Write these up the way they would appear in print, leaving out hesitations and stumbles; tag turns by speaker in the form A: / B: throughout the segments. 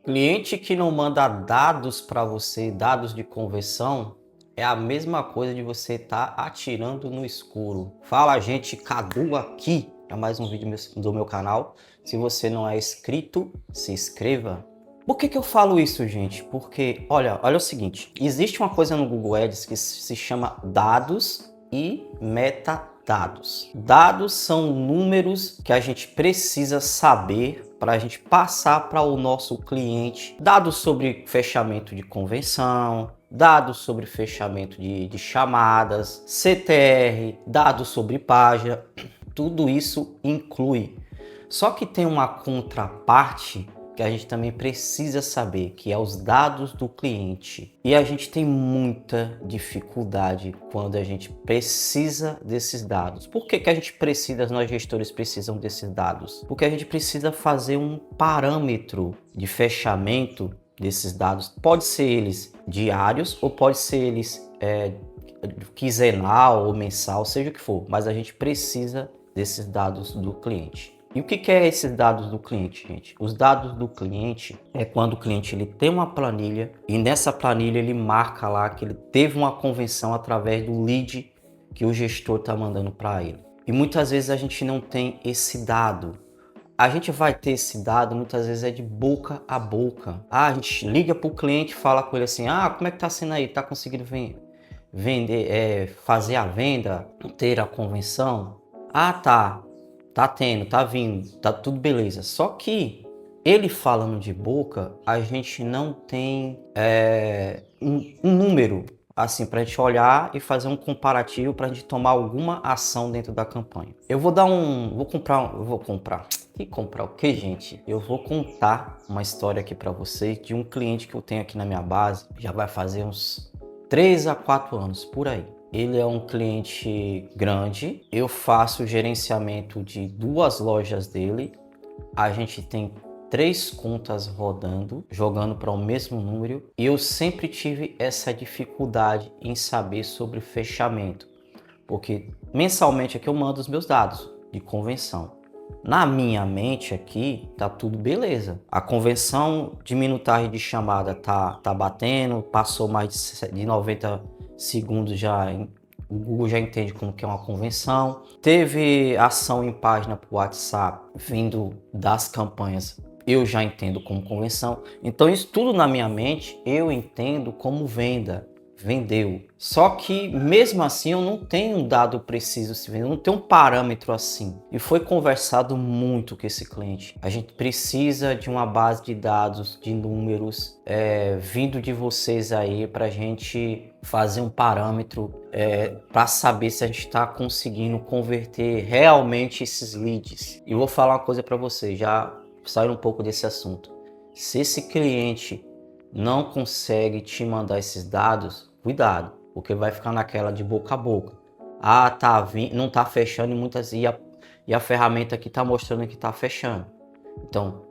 A: Cliente que não manda dados para você, dados de conversão, é a mesma coisa de você estar atirando no escuro. Fala, gente, Cadu aqui para mais um vídeo do meu canal. Se você não é inscrito, se inscreva. Por que eu falo isso, gente? Porque, olha o seguinte, existe uma coisa no Google Ads que se chama dados e metadados. Dados são números que a gente precisa saber para a gente passar para o nosso cliente. Dados sobre fechamento de convenção, dados sobre fechamento de chamadas, CTR, dados sobre página, tudo isso inclui. Só que tem uma contraparte que a gente também precisa saber, que é os dados do cliente. E a gente tem muita dificuldade quando a gente precisa desses dados. Por que a gente precisa, nós gestores precisam desses dados? Porque a gente precisa fazer um parâmetro de fechamento desses dados. Pode ser eles diários ou pode ser eles quinzenal ou mensal, seja o que for, mas a gente precisa desses dados do cliente. E o que é esses dados do cliente, gente? Os dados do cliente é quando o cliente ele tem uma planilha e nessa planilha ele marca lá que ele teve uma conversão através do lead que o gestor está mandando para ele. E muitas vezes a gente não tem esse dado. A gente vai ter esse dado, muitas vezes é de boca a boca. A gente liga para o cliente e fala com ele assim, como é que tá sendo aí? Tá conseguindo vender, fazer a venda, ter a convenção? Tá tendo, tá vindo, tá tudo beleza. Só que ele falando de boca, a gente não tem um número assim para a gente olhar e fazer um comparativo para a gente tomar alguma ação dentro da campanha. Vou comprar. E comprar o que, gente? Eu vou contar uma história aqui para vocês de um cliente que eu tenho aqui na minha base. Já vai fazer uns 3 a 4 anos por aí. Ele é um cliente grande, eu faço o gerenciamento de 2 lojas dele, a gente tem 3 contas rodando, jogando para o mesmo número, e eu sempre tive essa dificuldade em saber sobre fechamento, porque mensalmente aqui eu mando os meus dados de conversão. Na minha mente aqui tá tudo beleza. A conversão de minutagem de chamada tá batendo, passou mais de 90 segundos já, o Google já entende como que é uma convenção. Teve ação em página para o WhatsApp vindo das campanhas, eu já entendo como conversão. Então isso tudo na minha mente eu entendo como venda. Vendeu. Só que mesmo assim eu não tenho um dado preciso se vender, eu não tenho um parâmetro assim. E foi conversado muito com esse cliente. A gente precisa de uma base de dados, de números, vindo de vocês aí para a gente fazer um parâmetro para saber se a gente está conseguindo converter realmente esses leads. E vou falar uma coisa para vocês, já sair um pouco desse assunto. Se esse cliente não consegue te mandar esses dados, cuidado, porque vai ficar naquela de boca a boca. Não tá fechando e a ferramenta aqui tá mostrando que tá fechando. Então,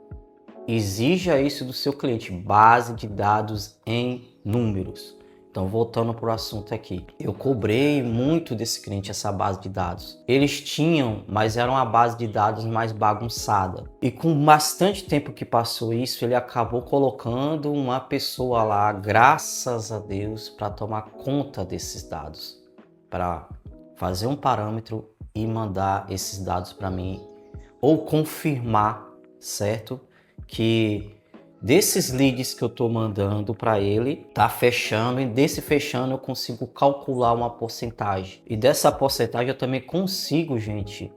A: exija isso do seu cliente, base de dados em números. Então, voltando para o assunto aqui, eu cobrei muito desse cliente essa base de dados. Eles tinham, mas era uma base de dados mais bagunçada. E com bastante tempo que passou isso, ele acabou colocando uma pessoa lá, graças a Deus, para tomar conta desses dados, para fazer um parâmetro e mandar esses dados para mim, ou confirmar, certo? Que desses leads que eu estou mandando para ele, tá fechando, e desse fechando eu consigo calcular uma porcentagem. E dessa porcentagem eu também consigo, gente,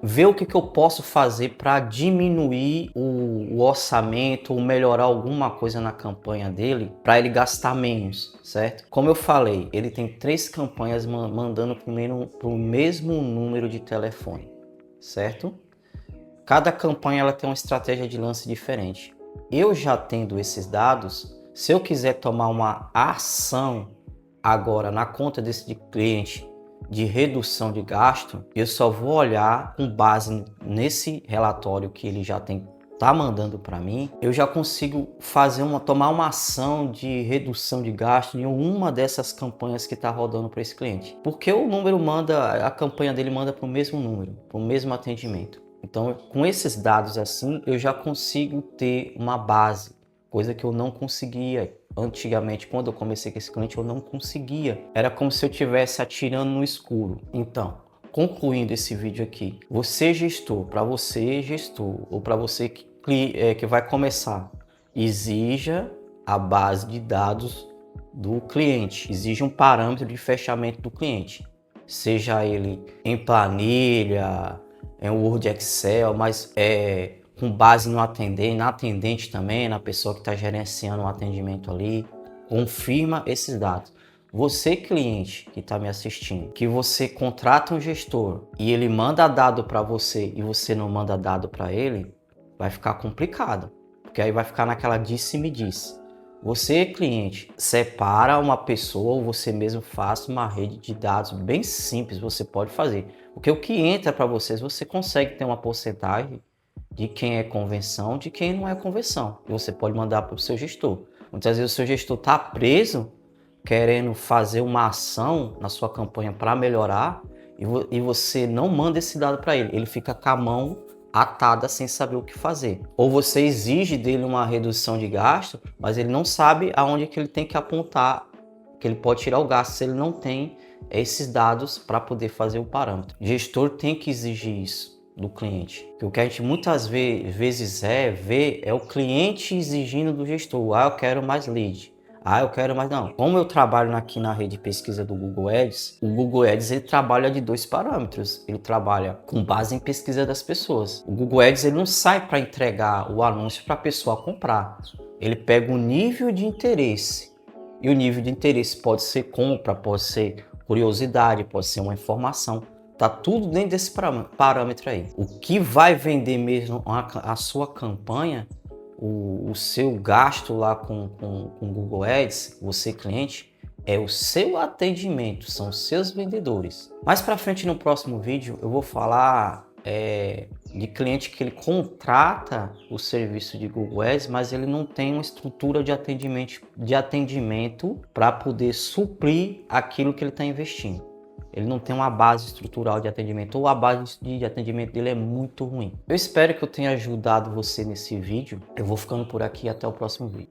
A: ver o que eu posso fazer para diminuir o orçamento ou melhorar alguma coisa na campanha dele, para ele gastar menos, certo? Como eu falei, ele tem 3 campanhas mandando para o mesmo número de telefone, certo? Cada campanha ela tem uma estratégia de lance diferente. Eu já tendo esses dados, se eu quiser tomar uma ação agora na conta desse cliente de redução de gasto, eu só vou olhar com base nesse relatório que ele já tá mandando para mim, eu já consigo tomar uma ação de redução de gasto em uma dessas campanhas que está rodando para esse cliente. Porque a campanha dele manda para o mesmo número, para o mesmo atendimento. Então, com esses dados assim, eu já consigo ter uma base, coisa que eu não conseguia. Antigamente, quando eu comecei com esse cliente, eu não conseguia. Era como se eu estivesse atirando no escuro. Então, concluindo esse vídeo aqui, você gestor, para você gestor, ou para você que vai começar, exija a base de dados do cliente, exige um parâmetro de fechamento do cliente, seja ele em planilha, em Word, Excel, mas com base no atendente, na atendente também, na pessoa que está gerenciando o atendimento ali, confirma esses dados. Você, cliente que está me assistindo, que você contrata um gestor e ele manda dado para você e você não manda dado para ele, vai ficar complicado, porque aí vai ficar naquela disse-me-disse. Você, cliente, separa uma pessoa ou você mesmo faça uma rede de dados bem simples, você pode fazer. Porque o que entra para vocês, você consegue ter uma porcentagem de quem é convenção, de quem não é convenção. E você pode mandar para o seu gestor. Muitas vezes o seu gestor está preso, querendo fazer uma ação na sua campanha para melhorar, e você não manda esse dado para ele. Ele fica com a mão atada sem saber o que fazer. Ou você exige dele uma redução de gasto, mas ele não sabe aonde que ele tem que apontar, que ele pode tirar o gasto se ele não tem esses dados para poder fazer o parâmetro. O gestor tem que exigir isso do cliente. O que a gente muitas vezes vê é o cliente exigindo do gestor: eu quero mais lead. Eu quero mais não. Como eu trabalho aqui na rede de pesquisa do Google Ads, o Google Ads ele trabalha de 2 parâmetros. Ele trabalha com base em pesquisa das pessoas. O Google Ads ele não sai para entregar o anúncio para a pessoa comprar. Ele pega o nível de interesse. E o nível de interesse pode ser compra, pode ser curiosidade, pode ser uma informação. Tá tudo dentro desse parâmetro aí. O que vai vender mesmo a sua campanha, o seu gasto lá com Google Ads, você cliente, é o seu atendimento, são os seus vendedores. Mais para frente no próximo vídeo eu vou falar de cliente que ele contrata o serviço de Google Ads, mas ele não tem uma estrutura de atendimento para poder suprir aquilo que ele está investindo. Ele não tem uma base estrutural de atendimento, ou a base de atendimento dele é muito ruim. Eu espero que eu tenha ajudado você nesse vídeo. Eu vou ficando por aqui, até o próximo vídeo.